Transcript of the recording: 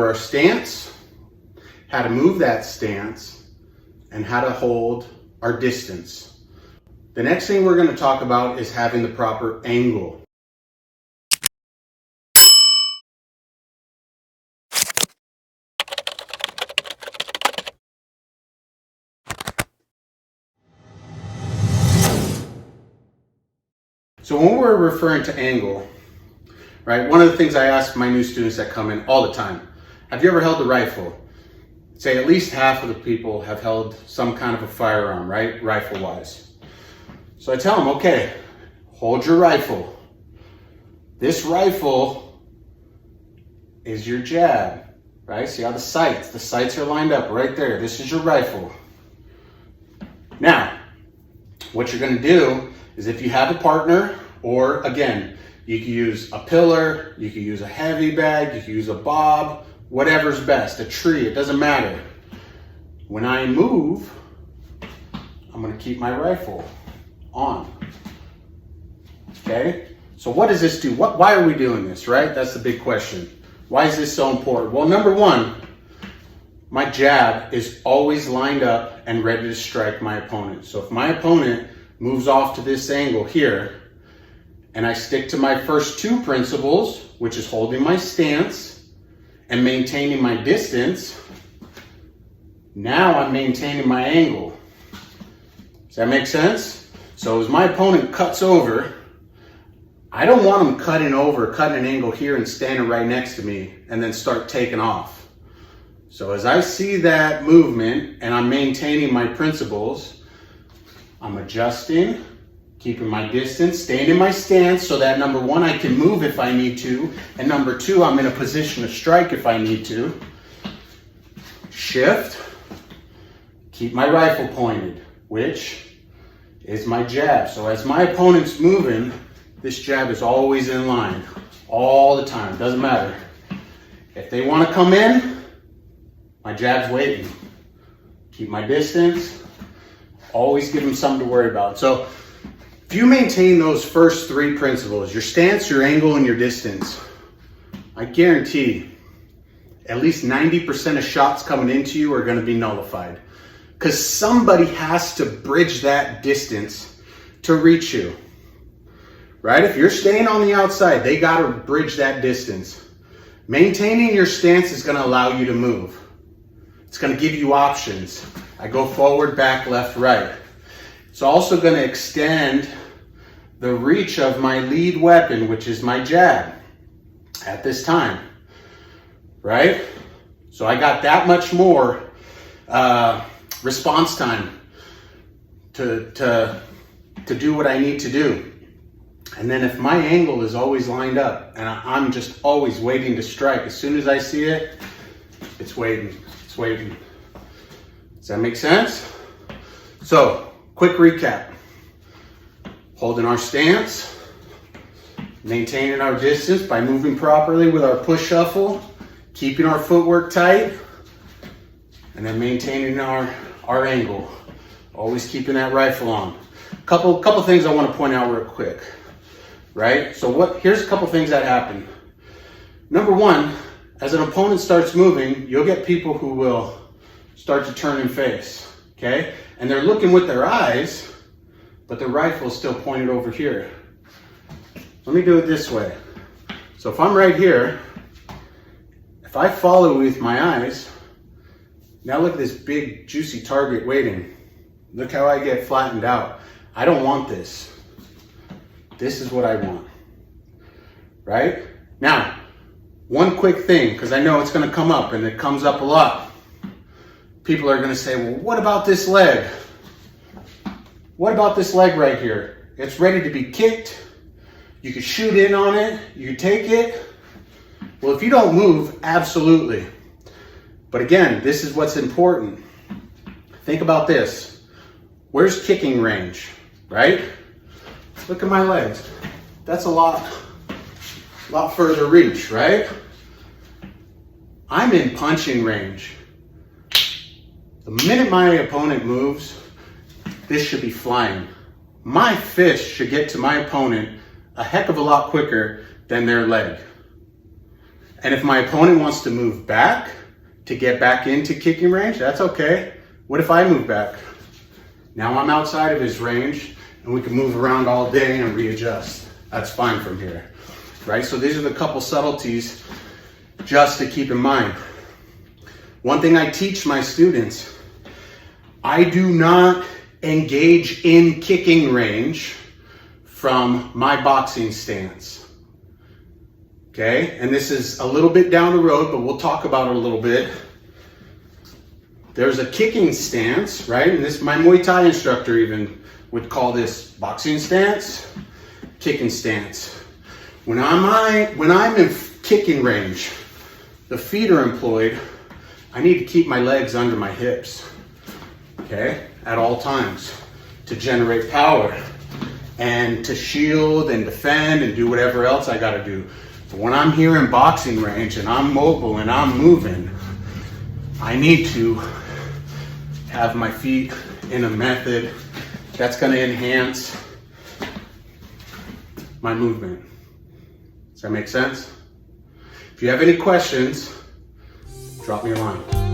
over our stance, how to move that stance, and how to hold our distance. The next thing we're going to talk about is having the proper angle. So when we're referring to angle, right, one of the things I ask my new students that come in all the time, have you ever held a rifle? Say at least half of the people have held some kind of a firearm, right, rifle-wise. So I tell them, okay, hold your rifle. This rifle is your jab, right? See how the sights are lined up right there. This is your rifle. Now, what you're gonna do is if you have a partner, or again, you can use a pillar, you can use a heavy bag, you can use a bob, whatever's best, a tree, it doesn't matter. When I move, I'm gonna keep my rifle on. Okay? So what does this do? Why are we doing this, right? That's the big question. Why is this so important? Well, number one, my jab is always lined up and ready to strike my opponent. So if my opponent moves off to this angle here, and I stick to my first two principles, which is holding my stance and maintaining my distance, now I'm maintaining my angle. Does that make sense? So as my opponent cuts over, I don't want him cutting an angle here and standing right next to me and then start taking off. So as I see that movement and I'm maintaining my principles, I'm adjusting, keeping my distance, staying in my stance so that number one, I can move if I need to, and number two, I'm in a position to strike if I need to. Shift, keep my rifle pointed, which is my jab. So as my opponent's moving, this jab is always in line, all the time, doesn't matter. If they want to come in, my jab's waiting. Keep my distance, always give them something to worry about. So if you maintain those first three principles, your stance, your angle, and your distance, I guarantee at least 90% of shots coming into you are going to be nullified. Because somebody has to bridge that distance to reach you. Right? If you're staying on the outside, they got to bridge that distance. Maintaining your stance is going to allow you to move. It's going to give you options. I go forward, back, left, right. It's also going to extend the reach of my lead weapon, which is my jab, at this time, right? So I got that much more response time to do what I need to do. And then if my angle is always lined up and I'm just always waiting to strike, as soon as I see it, it's waiting, it's waiting. Does that make sense? So, quick recap. Holding our stance, maintaining our distance by moving properly with our push shuffle, keeping our footwork tight, and then maintaining our angle. Always keeping that rifle on. Couple things I want to point out real quick, right? So here's a couple things that happen. Number one, as an opponent starts moving, you'll get people who will start to turn and face, okay? And they're looking with their eyes, but the rifle is still pointed over here. Let me do it this way. So if I'm right here, if I follow with my eyes, now look at this big juicy target waiting. Look how I get flattened out. I don't want this. This is what I want, right? Now, one quick thing, because I know it's going to come up and it comes up a lot. People are going to say, well, what about this leg? What about this leg right here? It's ready to be kicked. You can shoot in on it. You can take it. Well, if you don't move, absolutely. But again, this is what's important. Think about this. Where's kicking range, right? Look at my legs. That's a lot further reach, right? I'm in punching range. The minute my opponent moves, this should be flying. My fist should get to my opponent a heck of a lot quicker than their leg. And if my opponent wants to move back to get back into kicking range, that's okay. What if I move back? Now I'm outside of his range and we can move around all day and readjust. That's fine from here, right? So these are the couple subtleties just to keep in mind. One thing I teach my students, I do not engage in kicking range from my boxing stance. Okay, and this is a little bit down the road, but we'll talk about it a little bit. There's a kicking stance, right? And this, my Muay Thai instructor even would call this boxing stance, kicking stance. When I'm in kicking range, the feet are employed. I need to keep my legs under my hips, okay, at all times to generate power and to shield and defend and do whatever else I gotta do. But when I'm here in boxing range and I'm mobile and I'm moving, I need to have my feet in a method that's gonna enhance my movement. Does that make sense? If you have any questions, drop me a line.